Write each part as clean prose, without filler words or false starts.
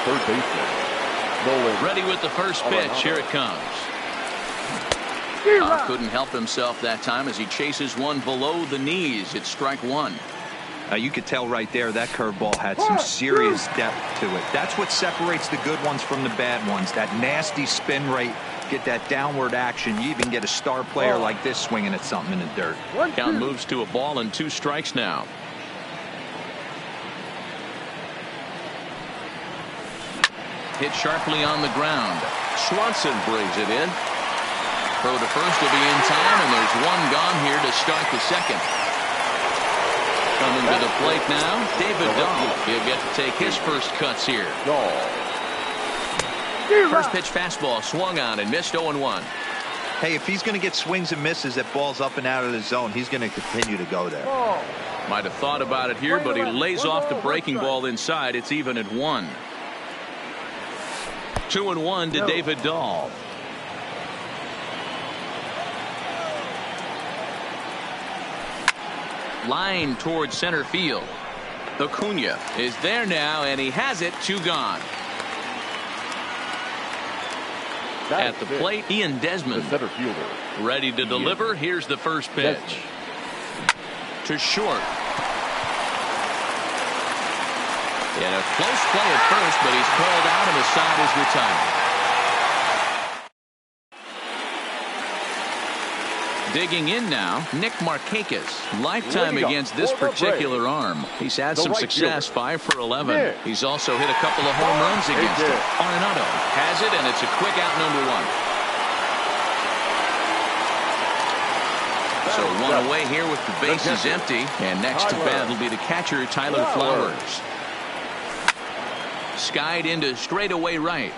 third baseman. Ready with the first pitch. Here it comes. Couldn't help himself that time as he chases one below the knees. It's strike one. You could tell right there that curveball had some serious depth to it. That's what separates the good ones from the bad ones. That nasty spin rate, get that downward action. You even get a star player like this swinging at something in the dirt. Count moves to a ball and 2 strikes now. Hit sharply on the ground. Swanson brings it in. Throw to first will be in time, and there's one gone here to start the second. Coming to the plate now, David Dahl. He'll get to take his first cuts here. First pitch fastball swung on and missed 0-1. Hey, if he's going to get swings and misses at balls up and out of the zone, he's going to continue to go there. Might have thought about it here, but he lays off the breaking ball inside. It's even at 1. 2-1 to David Dahl. Line towards center field. Acuna is there now, and he has it. 2 gone. At the plate, Ian Desmond, the center fielder, ready to deliver. Here's the first pitch. To short. In a close play at first, but he's called out and the side is retired. Digging in now, Nick Markakis. Lifetime against this particular arm. He's had some success, 5 for 11. He's also hit a couple of home runs against it. Arenado has it, and it's a quick out, number 1. So 1 away here with the bases empty. And next to bat will be the catcher, Tyler Flowers. Skied into straightaway right.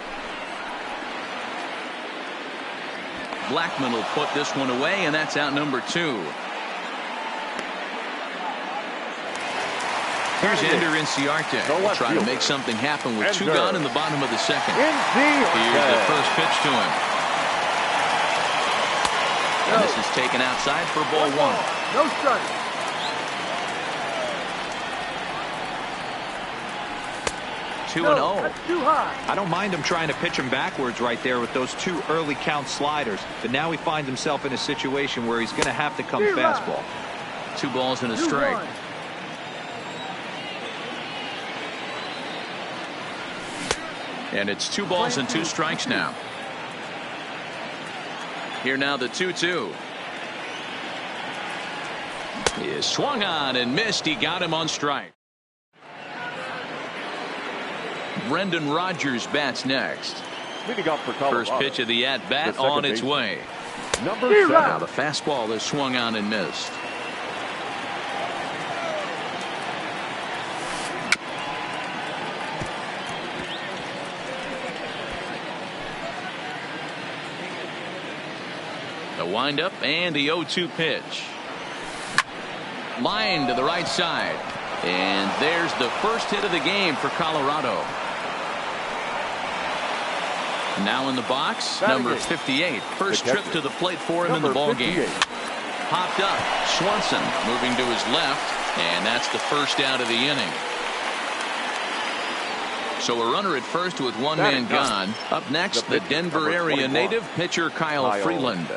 Blackman will put this one away, and that's out number 2. Here's Ender Inciarte. He'll try to make something happen with 2 gone in the bottom of the second. Here's the first pitch to him. And this is taken outside for ball 1. No strike. 2-0. That's too high. I don't mind him trying to pitch him backwards right there with those 2 early count sliders, but now he finds himself in a situation where he's going to have to come fastball. 2 balls and a strike. And it's 2 balls and 2 strikes now. Here now the 2-2. He is swung on and missed. He got him on strike. Brendan Rodgers bats next. First pitch of the at-bat on its way. Number 7. Now the fastball is swung on and missed. The windup and the 0-2 pitch. Line to the right side. And there's the first hit of the game for Colorado. Now in the box, number 58. First trip to the plate for him in the ball game. Popped up. Swanson moving to his left, and that's the first out of the inning. So a runner at first with 1 man gone. Up next, the Denver area native pitcher Kyle Freeland.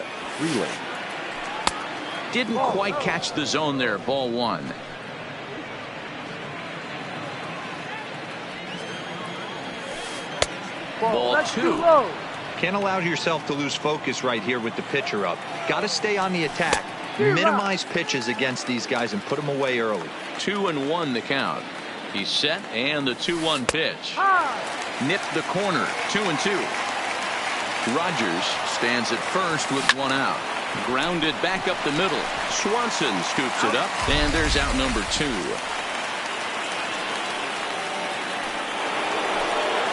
Didn't quite catch the zone there. Ball 1. Ball 2. Can't allow yourself to lose focus right here with the pitcher up. Got to stay on the attack. Minimize pitches against these guys and put them away early. 2-1 the count. He's set, and the 2-1 pitch. Nipped the corner. 2-2. Rodgers stands at first with 1 out. Grounded back up the middle. Swanson scoops it up, and there's out number 2.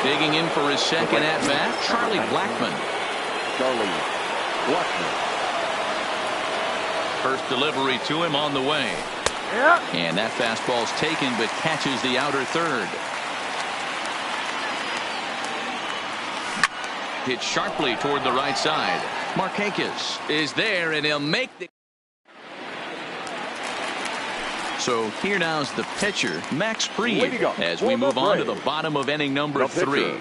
Digging in for his second at-bat, Charlie Blackmon. First delivery to him on the way. And that fastball's taken, but catches the outer third. Hit sharply toward the right side. Markakis is there, and he'll make the... So here now's the pitcher, Max Fried, as we move on to the bottom of inning number 3.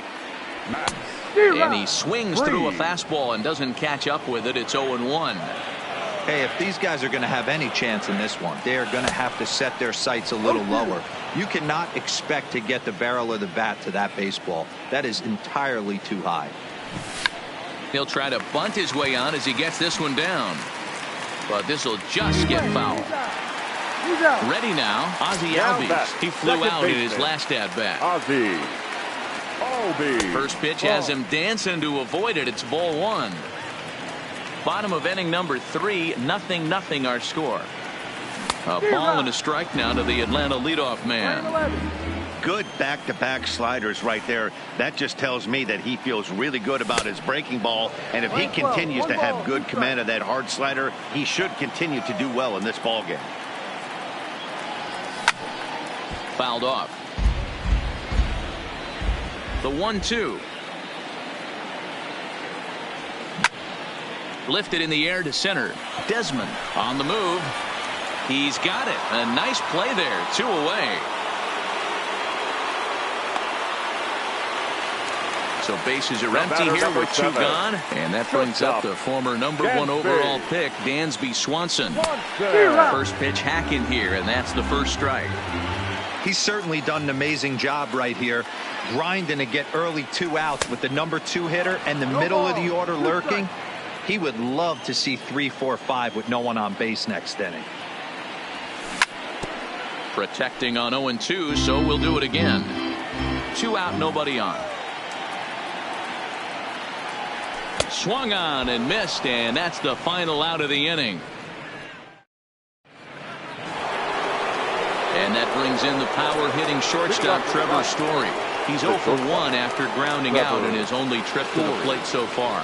And he swings through a fastball and doesn't catch up with it. It's 0-1. Hey, if these guys are going to have any chance in this one, they are going to have to set their sights a little lower. You cannot expect to get the barrel of the bat to that baseball. That is entirely too high. He'll try to bunt his way on as he gets this one down. But this will just get fouled. Ready now, Ozzie Albies. He flew out in his last at-bat. First pitch has him dancing to avoid it. It's ball 1. Bottom of inning number 3, 0-0 our score. A ball and a strike now to the Atlanta leadoff man. Good back-to-back sliders right there. That just tells me that he feels really good about his breaking ball, and if he continues to have good command of that hard slider, he should continue to do well in this ball game. Fouled off. The 1-2. Lifted in the air to center. Desmond on the move. He's got it. A nice play there. 2 away. So bases are empty here with 2 gone. And that brings up the former number 1 overall pick, Dansby Swanson. First pitch hacking here, and that's the first strike. He's certainly done an amazing job right here, grinding to get early 2 outs with the number 2 hitter and the middle of the order lurking. He would love to see 3, 4, 5 with no one on base next inning. Protecting on 0-2, so we'll do it again. 2 out, nobody on. Swung on and missed, and that's the final out of the inning. And that brings in the power-hitting shortstop Trevor Story. He's 0 for 1 after grounding out in his only trip to the plate so far.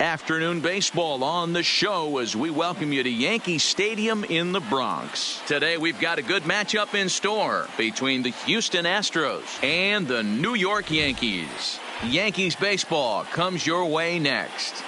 Afternoon baseball on the show as we welcome you to Yankee Stadium in the Bronx. Today we've got a good matchup in store between the Houston Astros and the New York Yankees. Yankees baseball comes your way next.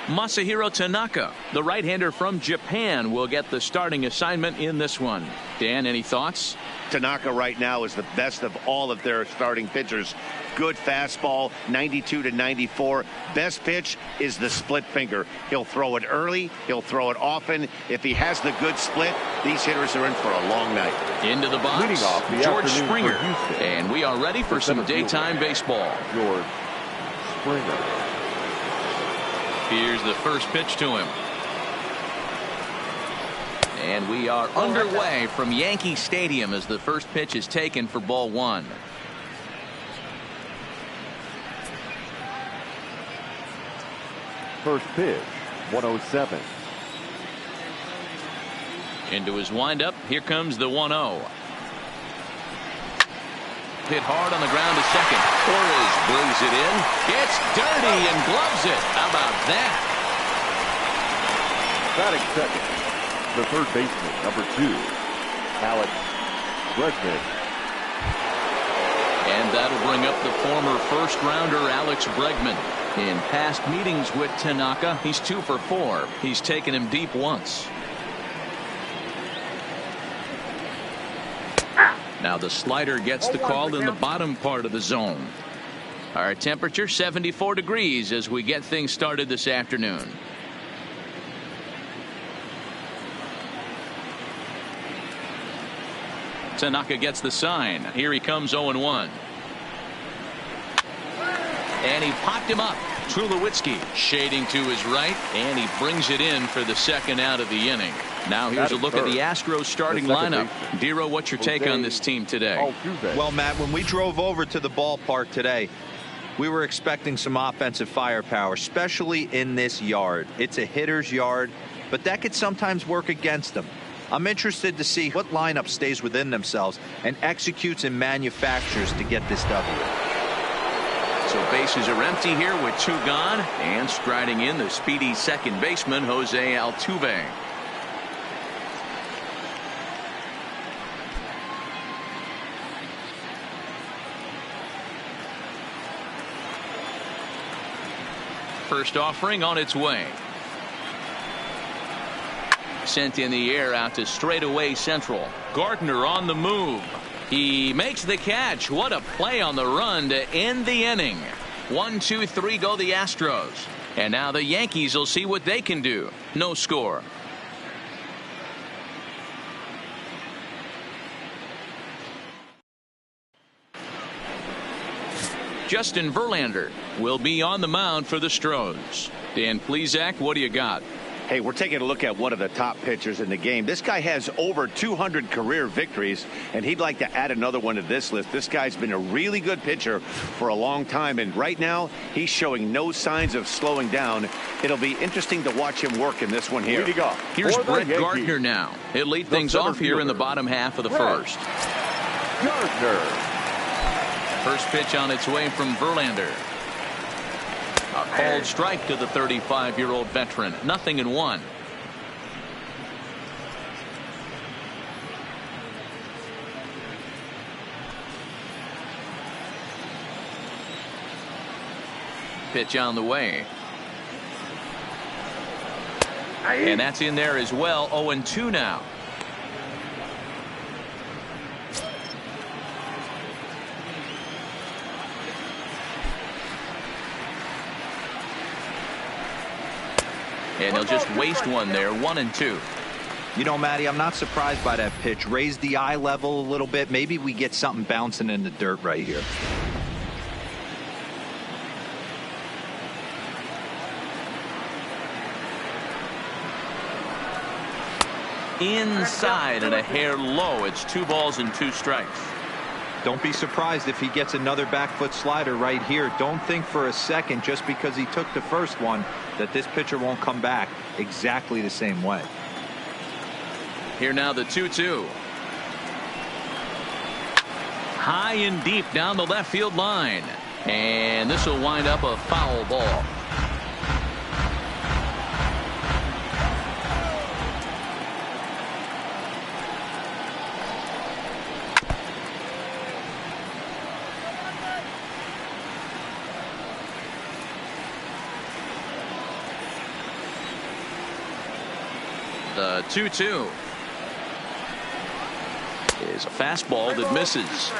Masahiro Tanaka, the right-hander from Japan, will get the starting assignment in this one. Dan, any thoughts? Tanaka right now is the best of all of their starting pitchers. Good fastball, 92 to 94. Best pitch is the split finger. He'll throw it early. He'll throw it often. If he has the good split, these hitters are in for a long night. Into the box, Leading off the George afternoon Springer. for Houston. And we are ready for some daytime baseball. George Springer. Here's the first pitch to him. And we are underway from Yankee Stadium as the first pitch is taken for ball one. First pitch, 107. Into his windup, here comes the 1-0. Hit hard on the ground to second. Torres brings it in. It's dirty and gloves it. How about that? Batting second, the third baseman, number 2, Alex Bregman. And that'll bring up the former first-rounder Alex Bregman. In past meetings with Tanaka, he's 2 for 4. He's taken him deep once. Now the slider gets the call in the bottom part of the zone. Our temperature 74 degrees as we get things started this afternoon. Tanaka gets the sign. Here he comes 0-1. And he popped him up. Tulowitzki shading to his right, and he brings it in for the second out of the inning. Now here's a look at the Astros starting lineup. Dero, what's your take on this team today? Well, Matt, when we drove over to the ballpark today, we were expecting some offensive firepower, especially in this yard. It's a hitter's yard, but that could sometimes work against them. I'm interested to see what lineup stays within themselves and executes and manufactures to get this W. So bases are empty here with 2 gone, and striding in the speedy second baseman Jose Altuve. First offering on its way. Sent in the air out to straightaway central. Gardner on the move. He makes the catch. What a play on the run to end the inning. 1-2-3 go the Astros. And now the Yankees will see what they can do. No score. Justin Verlander will be on the mound for the Stros. Dan Plesac, what do you got? Hey, we're taking a look at one of the top pitchers in the game. This guy has over 200 career victories, and he'd like to add another one to this list. This guy's been a really good pitcher for a long time, and right now he's showing no signs of slowing down. It'll be interesting to watch him work in this one here. Here's Brett Gardner now. He'll lead things off here in the bottom half of the first. Gardner. First pitch on its way from Verlander. A called strike to the 35-year-old veteran. 0-1. Pitch on the way. And that's in there as well. 0-2 now. And he'll just waste one there. 1-2. You know, Matty, I'm not surprised by that pitch. Raise the eye level a little bit. Maybe we get something bouncing in the dirt right here. Inside and a hair low. It's 2 balls and 2 strikes. Don't be surprised if he gets another back foot slider right here. Don't think for a second, just because he took the first one, that this pitcher won't come back exactly the same way. Here now the 2-2. high and deep down the left field line. And this will wind up a foul ball. The 2-2 is a fastball that misses.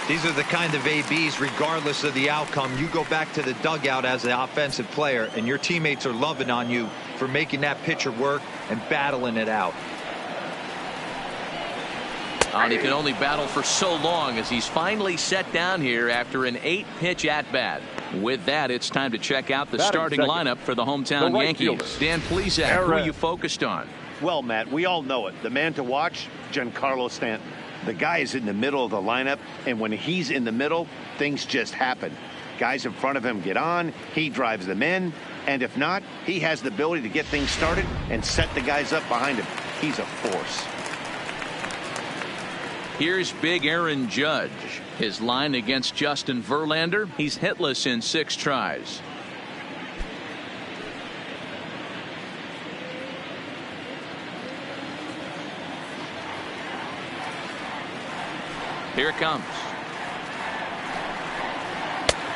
These are the kind of ABs, regardless of the outcome. You go back to the dugout as an offensive player, and your teammates are loving on you for making that pitcher work and battling it out. And he can only battle for so long as he's finally set down here after an 8-pitch at-bat. With that, it's time to check out the starting lineup for the hometown Yankees. Dan Plesac, who are you focused on? Well, Matt, we all know it. The man to watch, Giancarlo Stanton. The guy is in the middle of the lineup, and when he's in the middle, things just happen. Guys in front of him get on, he drives them in, and if not, he has the ability to get things started and set the guys up behind him. He's a force. Here's big Aaron Judge. His line against Justin Verlander, he's hitless in 6 tries. Here it comes.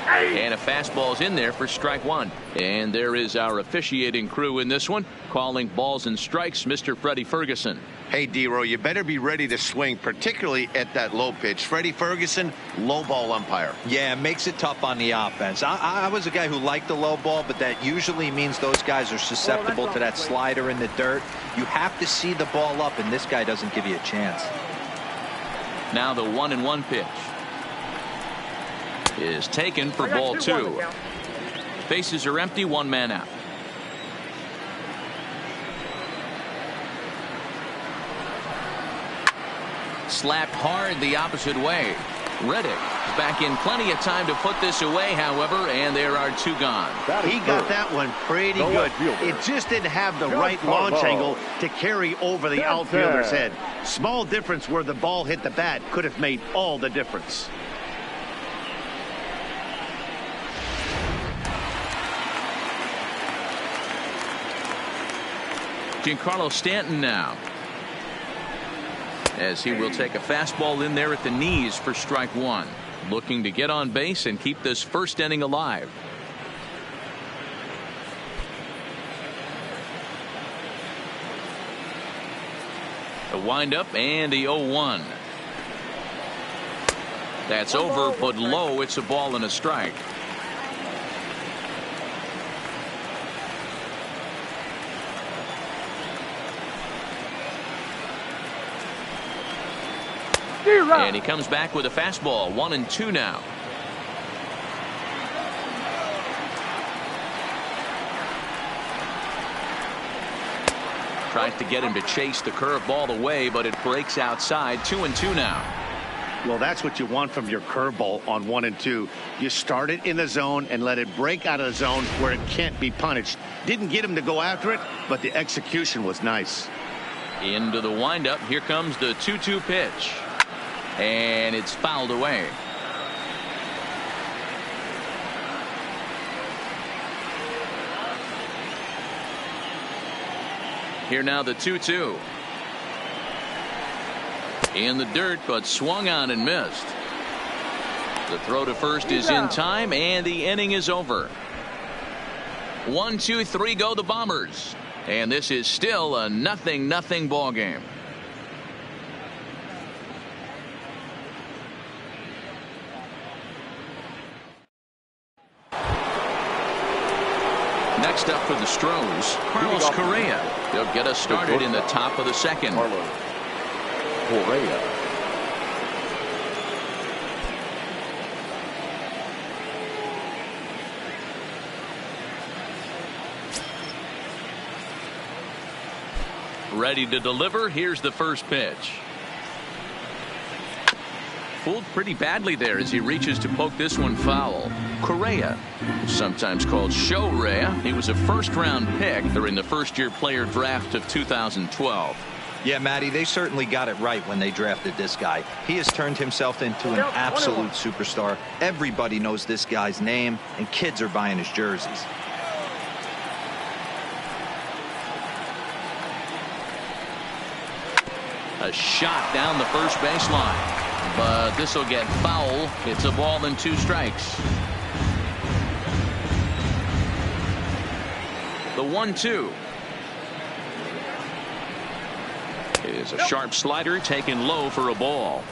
And a fastball's in there for strike 1. And there is our officiating crew in this one, calling balls and strikes, Mr. Freddie Ferguson. Hey, D-Row, you better be ready to swing, particularly at that low pitch. Freddie Ferguson, low ball umpire. Yeah, it makes it tough on the offense. I was a guy who liked the low ball, but that usually means those guys are susceptible to that slider in the dirt. You have to see the ball up, and this guy doesn't give you a chance. Now the 1-1 pitch is taken for ball 2. Bases are empty, 1 man out. Slapped hard the opposite way. Reddick back in plenty of time to put this away, however, and there are 2 gone. He got that one pretty good. It just didn't have the right launch angle to carry over the outfielder's head. Small difference where the ball hit the bat could have made all the difference. Giancarlo Stanton now, as he will take a fastball in there at the knees for strike 1. Looking to get on base and keep this first inning alive. A windup and the 0-1. That's over, but low. It's a ball and a strike. And he comes back with a fastball. 1-2 now. Tries to get him to chase the curveball away, but it breaks outside. 2-2 now. Well, that's what you want from your curveball on 1-2. You start it in the zone and let it break out of the zone where it can't be punished. Didn't get him to go after it, but the execution was nice. Into the windup. Here comes the 2-2 pitch. And it's fouled away. Here now the 2-2. In the dirt, but swung on and missed. The throw to first is in time, and the inning is over. 1, 2, 3 go the Bombers. And this is still a 0-0 ball game. Next up for the Stros, Carlos Correa. They'll get us started in the top of the second. Carlos Correa. Ready to deliver. Here's the first pitch. Fooled pretty badly there as he reaches to poke this one foul. Correa, sometimes called Show-Rea, he was a first-round pick during the first-year player draft of 2012. Yeah, Matty, they certainly got it right when they drafted this guy. He has turned himself into an absolute superstar. Everybody knows this guy's name, and kids are buying his jerseys. A shot down the first baseline, but this will get foul. It's a ball and 2 strikes. The 1-2 is a sharp slider taken low for a ball.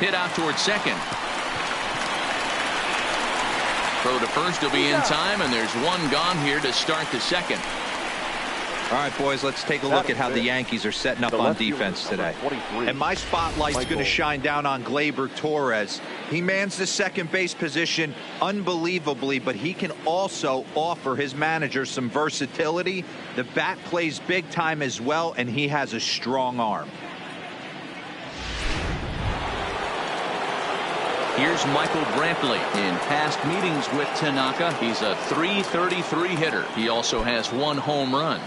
Hit out towards second. Throw to first will be in time, and there's 1 gone here to start the second. All right, boys, let's take a look at how the Yankees are setting up on defense today. And my spotlight's going to shine down on Gleyber Torres. He mans the second base position unbelievably, but he can also offer his manager some versatility. The bat plays big time as well, and he has a strong arm. Here's Michael Brantley. In past meetings with Tanaka, he's a .333 hitter. He also has 1 home run.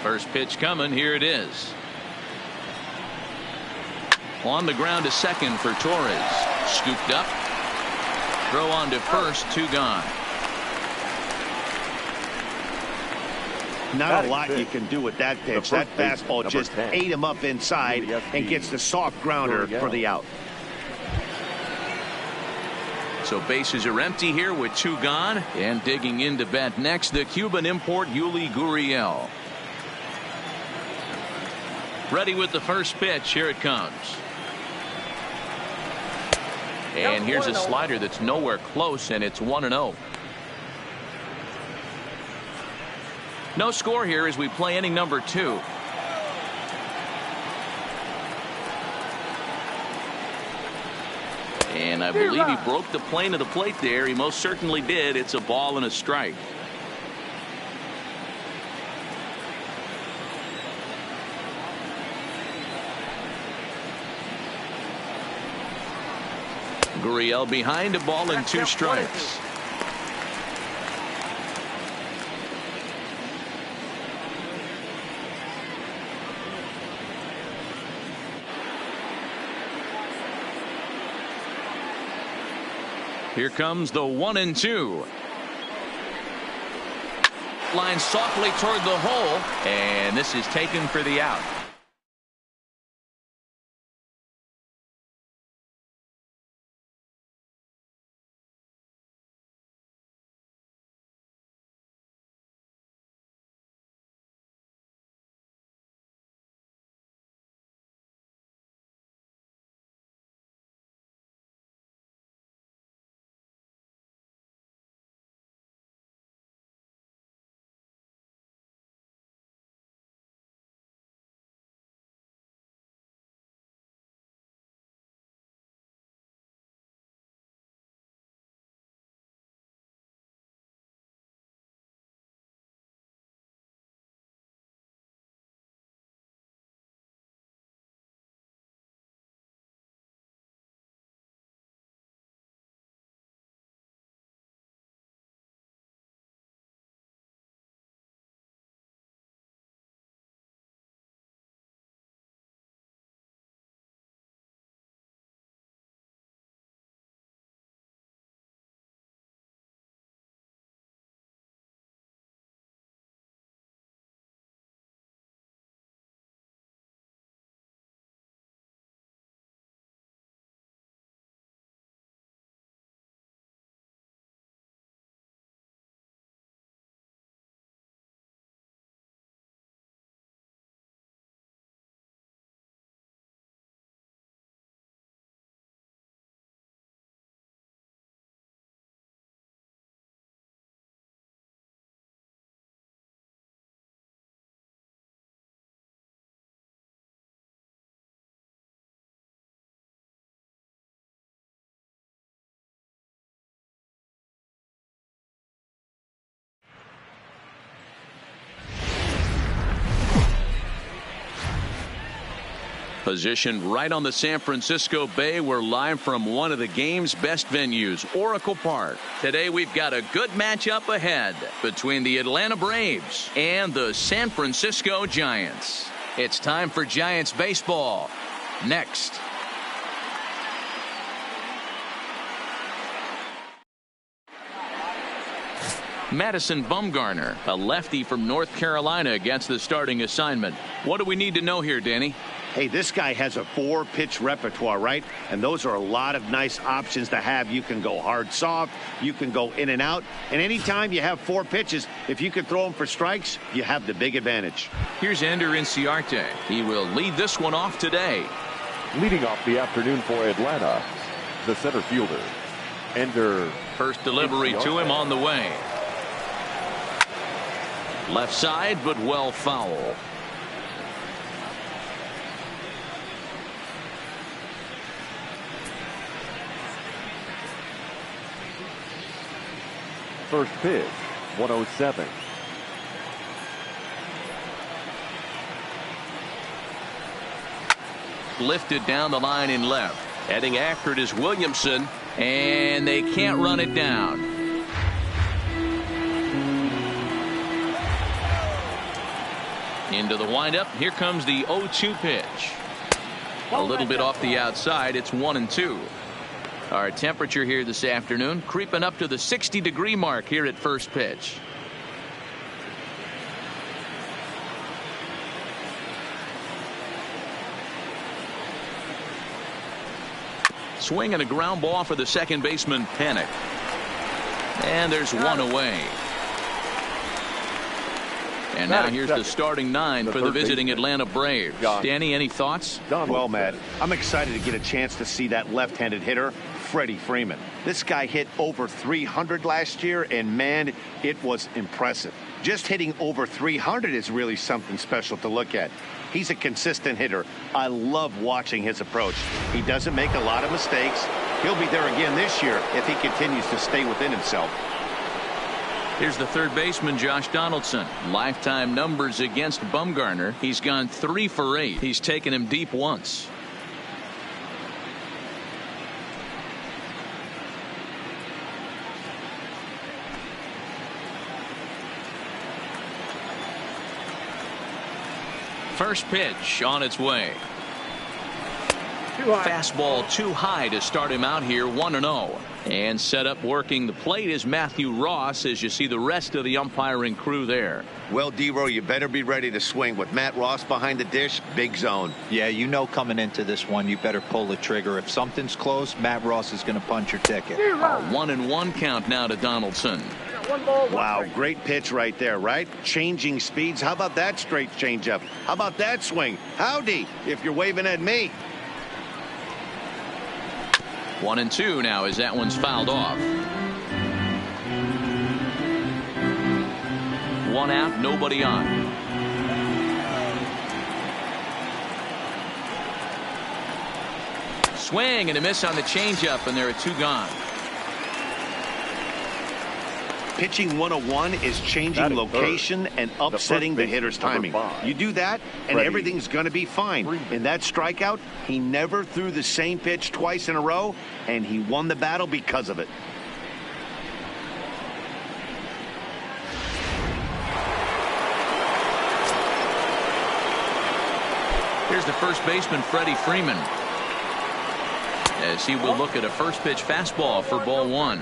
First pitch coming. Here it is. On the ground to second for Torres. Scooped up. Throw on to first. 2 gone. Not a lot you can do with that pitch. That fastball just ate him up inside and gets the soft grounder for the out. So bases are empty here with 2 gone. And digging in to bat next, the Cuban import Yuli Gurriel. Ready with the first pitch. Here it comes. And here's a slider that's nowhere close, and it's 1-0. No score here as we play inning number 2. And I believe he broke the plane of the plate there. He most certainly did. It's a ball and a strike. Gurriel behind, a ball and 2 strikes. Here comes the 1-2. Line softly toward the hole, and this is taken for the out. Positioned right on the San Francisco Bay, we're live from one of the game's best venues, Oracle Park. Today we've got a good matchup ahead between the Atlanta Braves and the San Francisco Giants. It's time for Giants baseball. Next. Madison Bumgarner, a lefty from North Carolina, gets the starting assignment. What do we need to know here, Danny? Hey, this guy has a 4-pitch repertoire, right? And those are a lot of nice options to have. You can go hard, soft. You can go in and out. And anytime you have 4 pitches, if you can throw them for strikes, you have the big advantage. Here's Ender Inciarte. He will lead this one off today. Leading off the afternoon for Atlanta, the center fielder, Ender. First delivery to him on the way. Left side, but well foul. First pitch, 107. Lifted down the line in left. Heading after it is Williamson, and they can't run it down. Into the windup. Here comes the 0-2 pitch. A little bit off the outside. It's 1-2. Our temperature here this afternoon creeping up to the 60-degree mark here at first pitch. Swing and a ground ball for the second baseman, Panic. And there's one away. And now here's the starting 9 for the visiting Atlanta Braves. Danny, any thoughts? Well, Matt, I'm excited to get a chance to see that left-handed hitter, Freddie Freeman. This guy hit over 300 last year, and, man, it was impressive. Just hitting over 300 is really something special to look at. He's a consistent hitter. I love watching his approach. He doesn't make a lot of mistakes. He'll be there again this year if he continues to stay within himself. Here's the third baseman, Josh Donaldson. Lifetime numbers against Bumgarner. He's gone 3 for 8. He's taken him deep once. First pitch on its way. Fastball too high to start him out here, 1-0. And set up working the plate is Matthew Ross, as you see the rest of the umpiring crew there. Well, D-Row, you better be ready to swing. With Matt Ross behind the dish, big zone. Yeah, you know coming into this one, you better pull the trigger. If something's close, Matt Ross is going to punch your ticket. A 1-1 count now to Donaldson. Wow, great pitch right there, right? Changing speeds. How about that straight changeup? How about that swing? Howdy, if you're waving at me. 1-2 now as that one's fouled off. 1 out, nobody on. Swing and a miss on the changeup, and there are 2 gone. Pitching 101 is changing location and upsetting the hitter's timing. You do that, and everything's going to be fine. In that strikeout, he never threw the same pitch twice in a row, and he won the battle because of it. Here's the first baseman, Freddie Freeman, as he will look at a first pitch fastball for ball 1.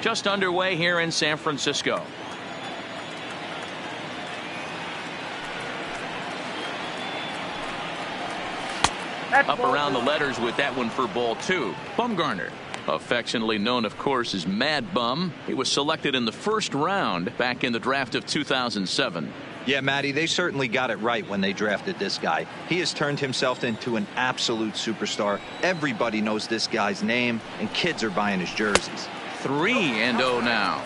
Just underway here in San Francisco. Up around the letters with that one for ball 2. Bumgarner, affectionately known, of course, as Mad Bum. He was selected in the first round back in the draft of 2007. Yeah, Matty, they certainly got it right when they drafted this guy. He has turned himself into an absolute superstar. Everybody knows this guy's name, and kids are buying his jerseys. 3-0 now.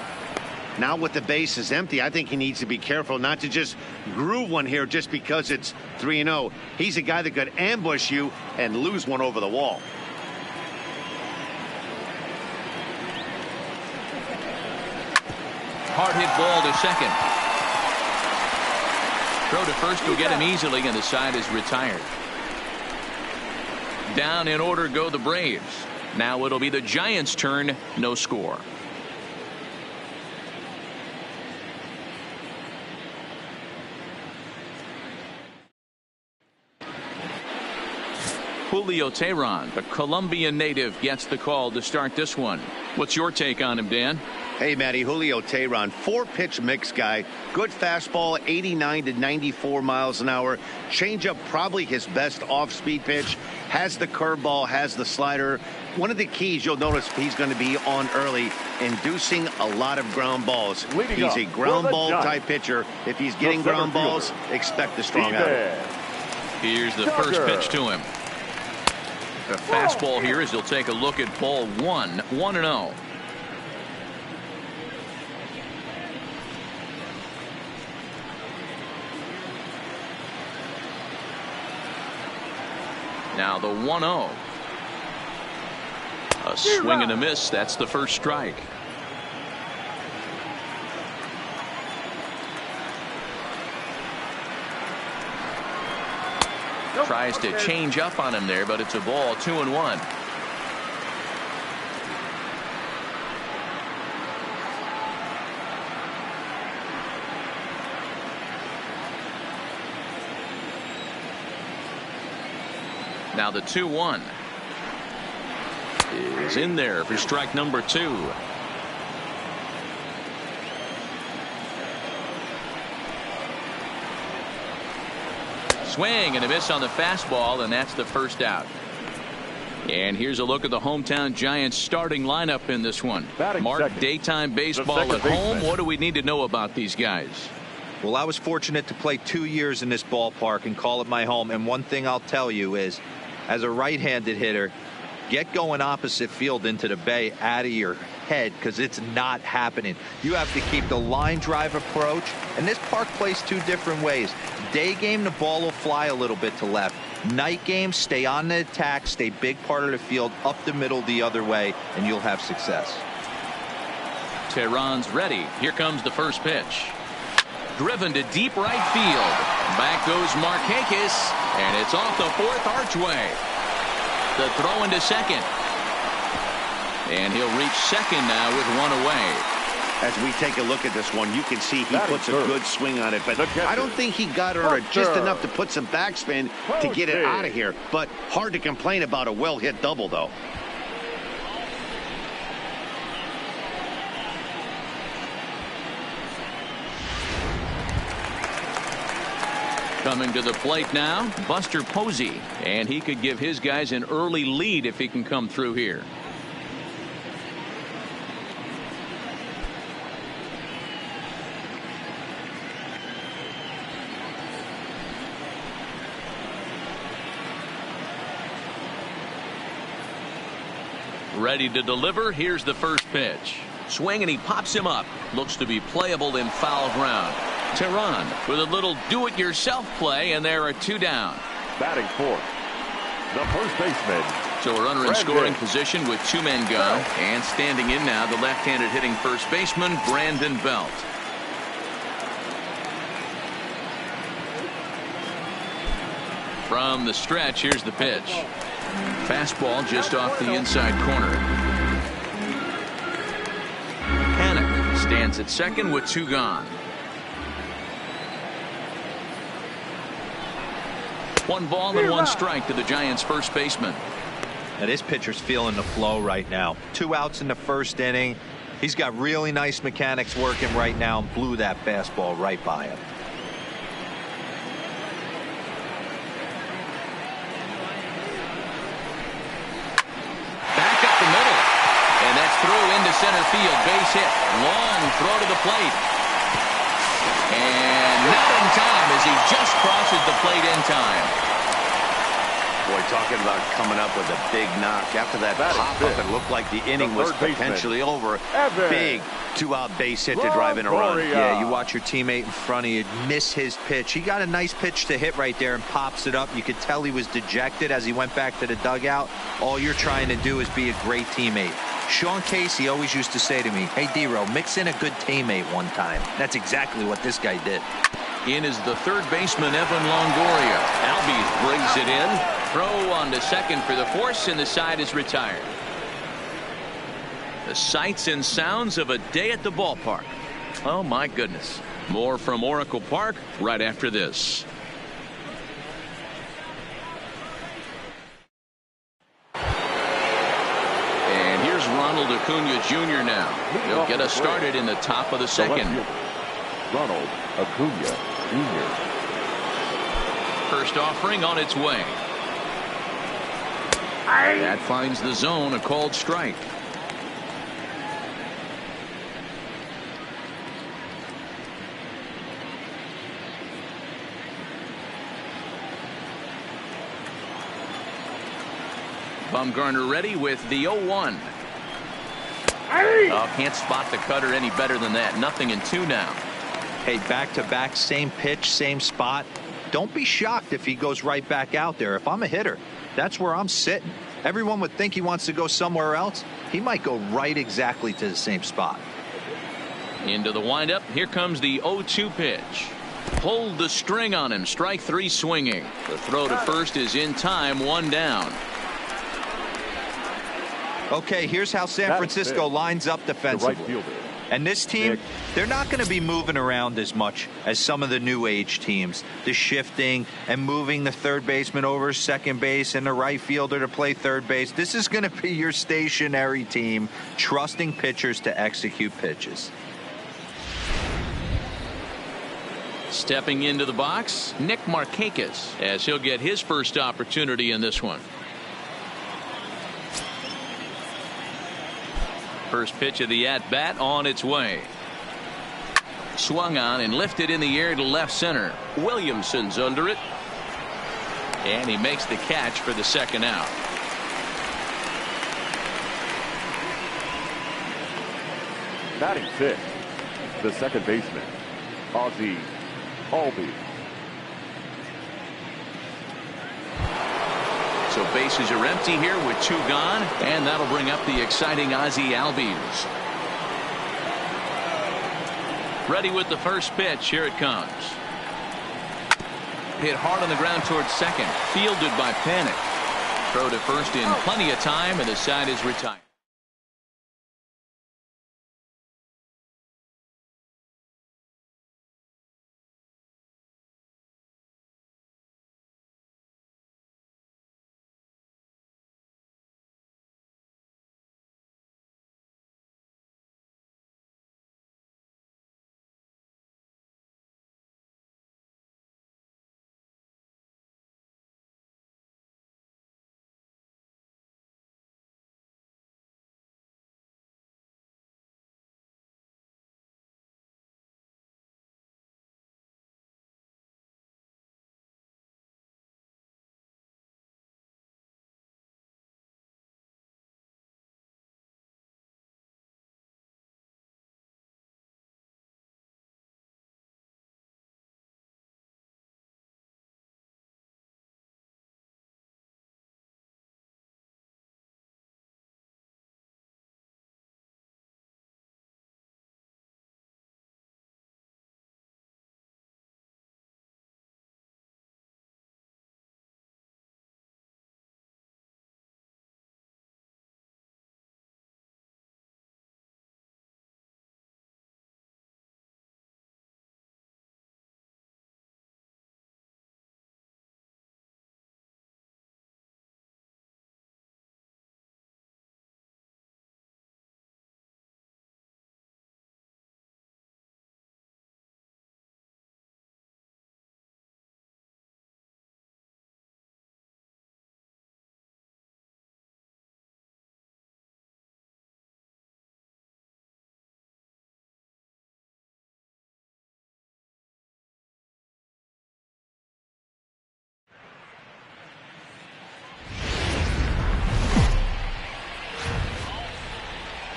Now with the bases empty, I think he needs to be careful not to just groove one here just because it's 3-0. He's a guy that could ambush you and lose one over the wall. Hard hit ball to second. Throw to first will get him easily, and the side is retired. Down in order go the Braves. Now it'll be the Giants' turn. No score. Julio Teheran, the Colombian native, gets the call to start this one. What's your take on him, Dan? Hey, Matty, Julio Teheran, 4-pitch mix guy. Good fastball, 89 to 94 miles an hour. Changeup, probably his best off-speed pitch. Has the curveball, has the slider. One of the keys you'll notice he's going to be on early, inducing a lot of ground balls. He's a ground ball type pitcher. If he's getting ground balls, expect a strong out. Here's the first pitch to him. The fastball here as he'll take a look at ball 1, 1-0. Now the 1-0. A swing and a miss. That's the first strike. Tries to change up on him there, but it's a ball. 2-1. Now the 2-1 is in there for strike number 2. Swing and a miss on the fastball, and that's the first out. And here's a look at the hometown Giants starting lineup in this one. Mark, second. Daytime baseball at home. What do we need to know about these guys? Well, I was fortunate to play 2 years in this ballpark and call it my home. And one thing I'll tell you is, as a right-handed hitter, get going opposite field into the bay out of your head, because it's not happening. You have to keep the line drive approach, and this park plays 2 different ways. Day game, the ball will fly a little bit to left. Night game, stay on the attack, stay big part of the field, up the middle the other way, and you'll have success. Teheran's ready. Here comes the first pitch. Driven to deep right field. Back goes Markakis, and it's off the 4th archway. The throw into second. And he'll reach second now with 1 away. As we take a look at this one, you can see he puts a good swing on it, but I don't think he got her just enough to put some backspin to get it out of here. But hard to complain about a well-hit double, though. Coming to the plate now, Buster Posey, and he could give his guys an early lead if he can come through here. Ready to deliver. Here's the first pitch. Swing, and he pops him up. Looks to be playable in foul ground. Teheran with a little do-it-yourself play, and there are 2 down. Batting fourth, the first baseman. So a runner in scoring position with 2 men gone, and standing in now the left-handed hitting first baseman Brandon Belt. From the stretch, here's the pitch. Fastball just off the inside corner. Hannock stands at second with 2 gone. 1 ball and 1 strike to the Giants' first baseman. Now this pitcher's feeling the flow right now. 2 outs in the first inning. He's got really nice mechanics working right now and blew that fastball right by him. Back up the middle. And that's through into center field. Base hit. Long throw to the plate. And not in time as he just crosses the plate in time. Boy, talking about coming up with a big knock. After that pop-up, it looked like the inning was potentially over. Big 2-out base hit to drive in a run. Yeah, you watch your teammate in front of you miss his pitch. He got a nice pitch to hit right there and pops it up. You could tell he was dejected as he went back to the dugout. All you're trying to do is be a great teammate. Sean Casey always used to say to me, hey, D-Row, mix in a good teammate one time. That's exactly what this guy did. In is the third baseman, Evan Longoria. Albies brings it in. Throw on to second for the force, and the side is retired. The sights and sounds of a day at the ballpark. Oh, my goodness. More from Oracle Park right after this. And here's Ronald Acuna Jr. now. He'll get us started in the top of the second. Ronald Acuna Jr. First offering on its way. That finds the zone, a called strike. Bumgarner ready with the 0-1. Oh, can't spot the cutter any better than that. 0-2 now. Hey, back-to-back, same pitch, same spot. Don't be shocked if he goes right back out there. If I'm a hitter, that's where I'm sitting. Everyone would think he wants to go somewhere else. He might go right exactly to the same spot. Into the windup. Here comes the 0-2 pitch. Pulled the string on him. Strike three swinging. The throw to first is in time. One down. Okay, here's how San Francisco lines up defensively. And this team, they're not going to be moving around as much as some of the new age teams. The shifting and moving the third baseman over second base and the right fielder to play third base. This is going to be your stationary team, trusting pitchers to execute pitches. Stepping into the box, Nick Markakis, as he'll get his first opportunity in this one. First pitch of the at-bat on its way. Swung on and lifted in the air to left center. Williamson's under it. And he makes the catch for the second out. Batting fifth, the second baseman, Ozzie Albies. So bases are empty here with two gone, and that'll bring up the exciting Ozzie Albies. Ready with the first pitch. Here it comes. Hit hard on the ground towards second. Fielded by Panic. Throw to first in plenty of time, and the side is retired.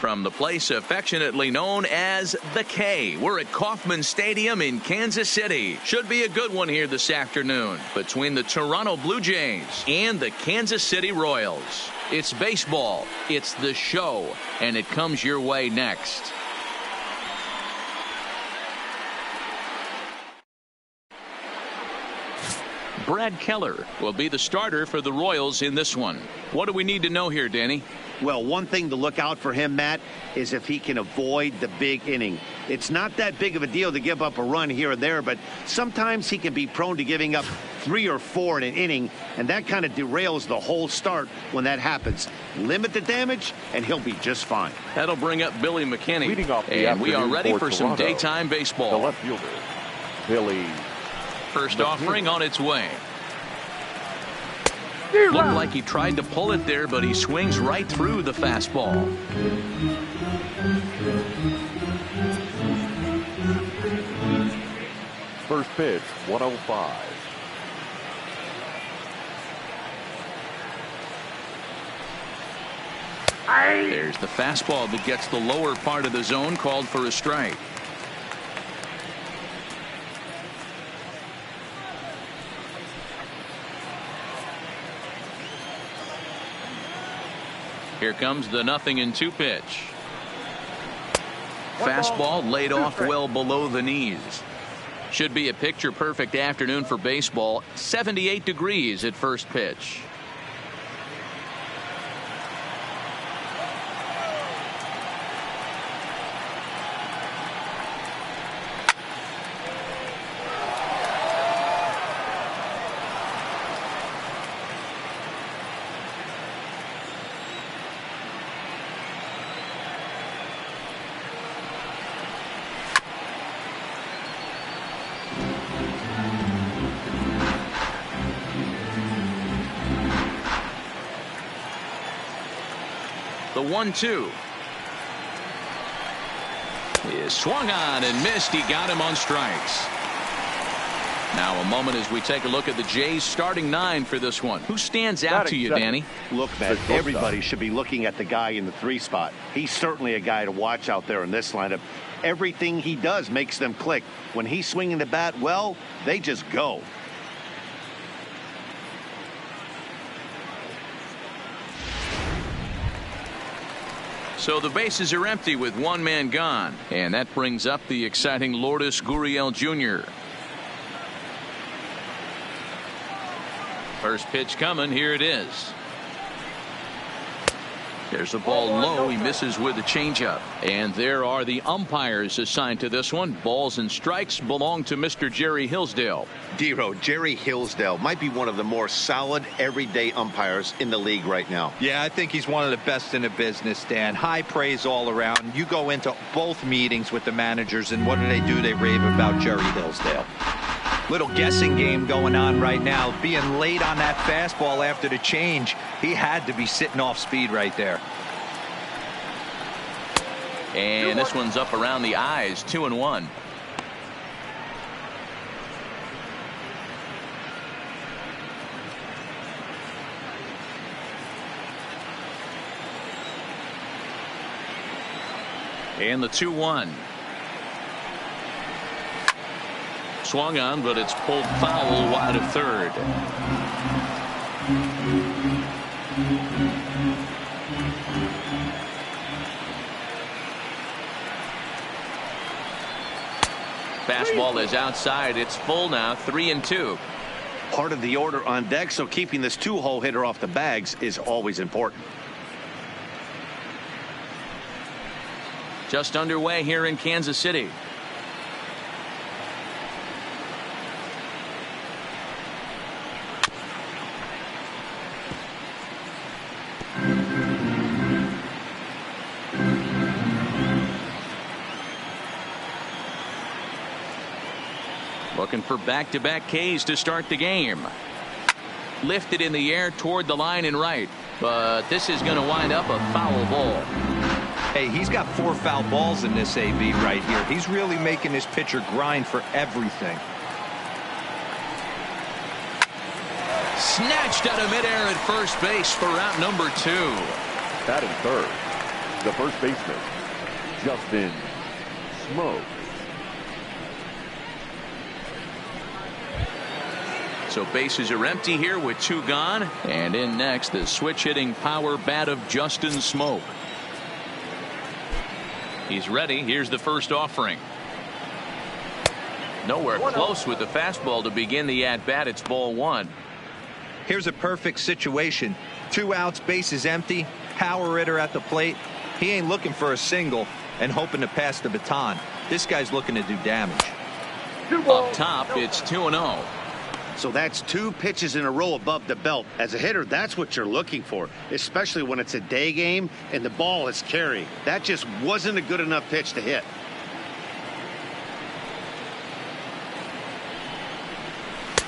From the place affectionately known as the K, we're at Kauffman Stadium in Kansas City. Should be a good one here this afternoon between the Toronto Blue Jays and the Kansas City Royals. It's baseball, it's the show, and it comes your way next. Brad Keller will be the starter for the Royals in this one. What do we need to know here, Danny? Well, one thing to look out for him, Matt, is if he can avoid the big inning. It's not that big of a deal to give up a run here and there, but sometimes he can be prone to giving up 3 or 4 in an inning, and that kind of derails the whole start when that happens. Limit the damage, and he'll be just fine. That'll bring up Billy McKinney. Leading off the and we are ready for some Toronto, daytime baseball. the left fielder, Billy. First offering on its way. Looked like he tried to pull it there, but he swings right through the fastball. First pitch, 105. There's the fastball that gets the lower part of the zone, called for a strike. Here comes the 0-2 pitch. Fastball laid off well below the knees. Should be a picture-perfect afternoon for baseball. 78 degrees at first pitch. The 1-2 is swung on and missed. He got him on strikes. Now a moment as we take a look at the Jays starting 9 for this one. Who stands out to you, Danny? Look, man, everybody should be looking at the guy in the 3 spot. He's certainly a guy to watch out there in this lineup. Everything he does makes them click. When he's swinging the bat well, they just go. So the bases are empty with 1 man gone, and that brings up the exciting Lourdes Gurriel Jr. First pitch coming. Here it is. There's a ball low. He misses with a changeup. And there are the umpires assigned to this one. Balls and strikes belong to Mr. Jerry Hillsdale. Dero, Jerry Hillsdale might be one of the more solid everyday umpires in the league right now. Yeah, I think he's one of the best in the business, Dan. High praise all around. You go into both meetings with the managers, and what do? They rave about Jerry Hillsdale. Little guessing game going on right now. Being late on that fastball after the change, he had to be sitting off speed right there. And this one's up around the eyes. 2-1. And the 2-1. Swung on, but it's pulled foul wide of third. Fastball is outside. It's full now. 3-2. Part of the order on deck, so keeping this 2-hole hitter off the bags is always important. Just underway here in Kansas City. Looking for back-to-back Ks to start the game. Lifted in the air toward the line and right, but this is going to wind up a foul ball. Hey, he's got 4 foul balls in this AB right here. He's really making his pitcher grind for everything. Snatched out of midair at first base for out number 2. Batting third, the first baseman, Justin Smoke. So bases are empty here with 2 gone. And in next, the switch-hitting power bat of Justin Smoke. He's ready. Here's the first offering. Nowhere close with the fastball to begin the at-bat. It's ball one. Here's a perfect situation. 2 outs, bases empty, power hitter at the plate. He ain't looking for a single and hoping to pass the baton. This guy's looking to do damage. Up top, it's 2-0. So that's 2 pitches in a row above the belt. As a hitter, that's what you're looking for, especially when it's a day game and the ball is carried. That just wasn't a good enough pitch to hit.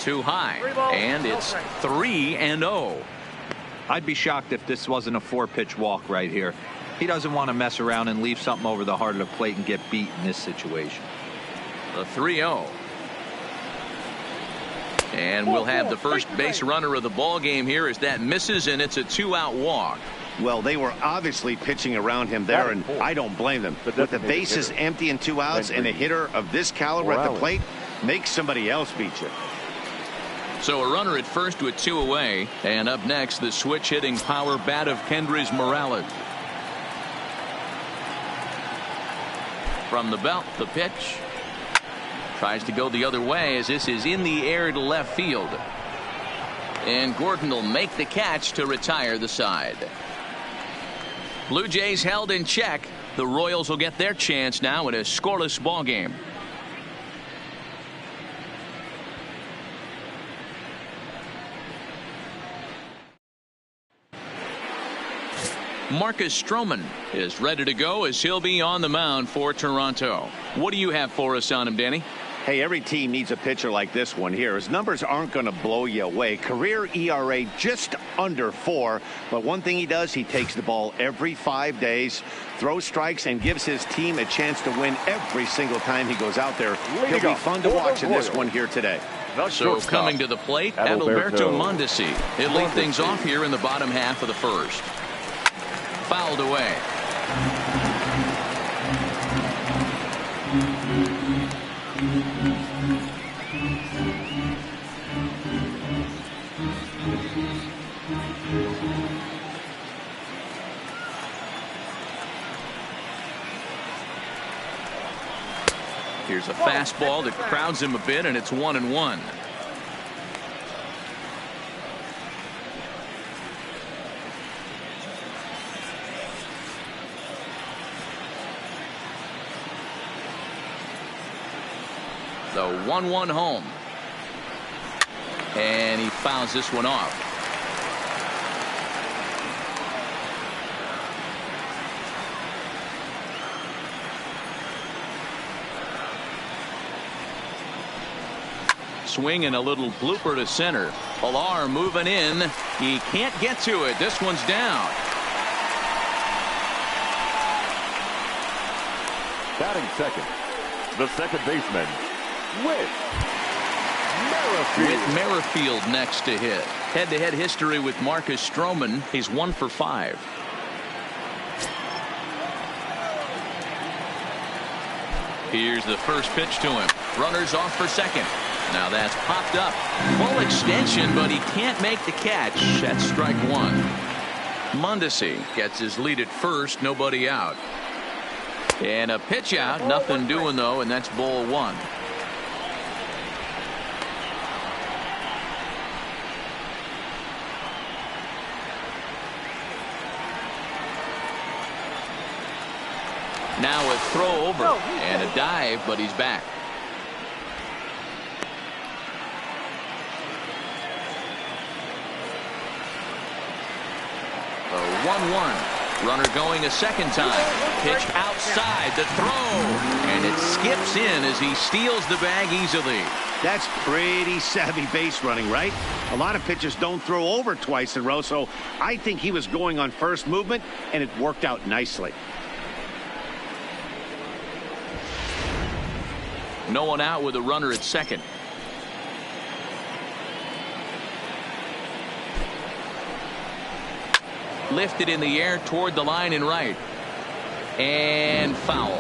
Too high, and it's 3-0. I'd be shocked if this wasn't a 4-pitch walk right here. He doesn't want to mess around and leave something over the heart of the plate and get beat in this situation. The 3-0. And we'll have the first base runner of the ball game here as that misses, and it's a 2-out walk. Well, they were obviously pitching around him there, and I don't blame them. With the bases empty and 2 outs, and a hitter of this caliber at the plate, make somebody else beat you. So a runner at first with 2 away, and up next, the switch-hitting power bat of Kendrys Morales. From the belt, the pitch. Tries to go the other way as this is in the air to left field. And Gordon will make the catch to retire the side. Blue Jays held in check. The Royals will get their chance now in a scoreless ball game. Marcus Stroman is ready to go as he'll be on the mound for Toronto. What do you have for us on him, Danny? Hey, every team needs a pitcher like this one here. His numbers aren't going to blow you away. Career ERA just under 4. But one thing he does, he takes the ball every 5 days, throws strikes, and gives his team a chance to win every single time he goes out there. He'll be fun to watch in this one here today. So coming to the plate, Adalberto Mondesi. He'll lead things off here in the bottom half of the first. Fouled away. Here's a fastball that crowds him a bit, and it's 1-1. The 1-1 home. And he fouls this one off. Swing and a little blooper to center. Pilar moving in. He can't get to it. This one's down. Batting second, the second baseman, Whit Merrifield next to hit. Head-to-head history with Marcus Stroman. He's 1 for 5. Here's the first pitch to him. Runners off for second. Now that's popped up. Full extension, but he can't make the catch. That's strike 1. Mondesi gets his lead at first. Nobody out. And a pitch out. Nothing doing, though, and that's ball 1. Now a throw over and a dive, but he's back. A 1-1. Runner going a second time. Pitch outside the throw. And it skips in as he steals the bag easily. That's pretty savvy base running, right? A lot of pitchers don't throw over twice in a row, so I think he was going on first movement, and it worked out nicely. No one out with a runner at second. Lifted in the air toward the line and right. And foul.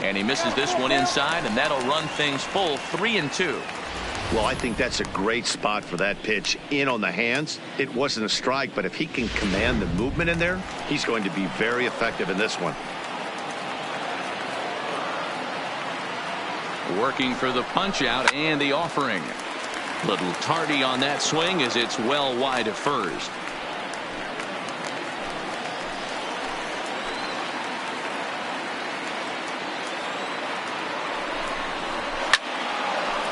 And he misses this one inside, and that'll run things full 3-2. Well, I think that's a great spot for that pitch. In on the hands. It wasn't a strike, but if he can command the movement in there, he's going to be very effective in this one. Working for the punch out and the offering. Little tardy on that swing as it's well wide of first.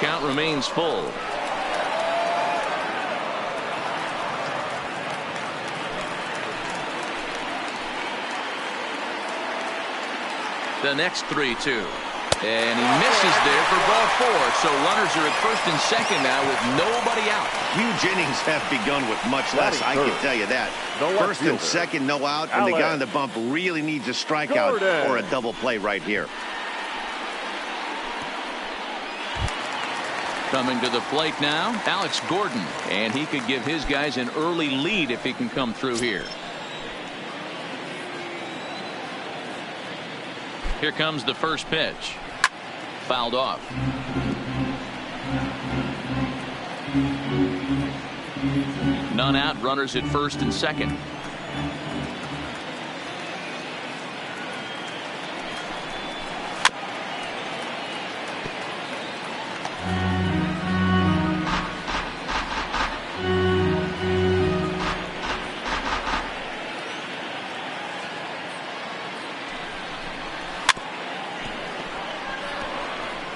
Count remains full. The next 3-2. And he misses there for ball 4. So runners are at first and second now with nobody out. Huge innings have begun with much less. I can tell you that. First and second, no out. And the guy on the bump really needs a strikeout or a double play right here. Coming to the plate now, Alex Gordon. And he could give his guys an early lead if he can come through here. Here comes the first pitch. Fouled off. None out, runners at first and second.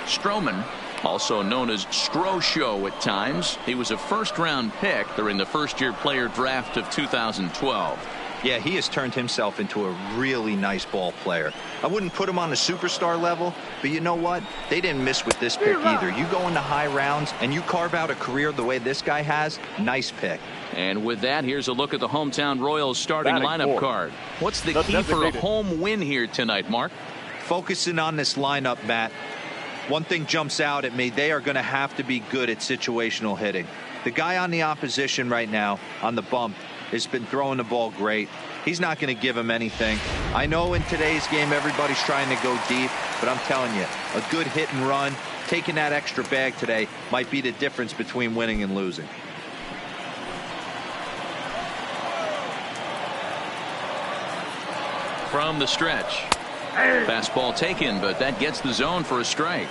Stroman, also known as Stro-Show at times. He was a first-round pick during the first-year player draft of 2012. Yeah, he has turned himself into a really nice ball player. I wouldn't put him on the superstar level, but you know what? They didn't miss with this pick either. You go into high rounds and you carve out a career the way this guy has, nice pick. And with that, here's a look at the hometown Royals starting lineup card. What's the key for a home win here tonight, Mark? Focusing on this lineup, Matt. One thing jumps out at me, they are going to have to be good at situational hitting. The guy on the opposition right now on the bump has been throwing the ball great. He's not going to give him anything. I know in today's game everybody's trying to go deep, but I'm telling you, a good hit and run, taking that extra bag today might be the difference between winning and losing. From the stretch. Fastball taken, but that gets the zone for a strike.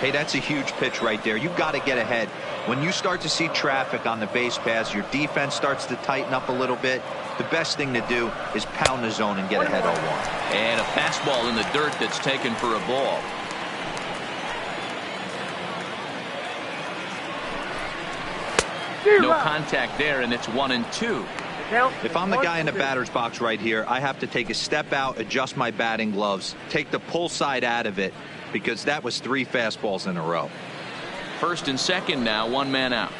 Hey, that's a huge pitch right there. You've got to get ahead. When you start to see traffic on the base pass, your defense starts to tighten up a little bit. The best thing to do is pound the zone and get ahead 0-1. And a fastball in the dirt that's taken for a ball. No contact there, and it's 1-2. If I'm the guy in the batter's box right here, I have to take a step out, adjust my batting gloves, take the pull side out of it, because that was 3 fastballs in a row. First and second now, one man out.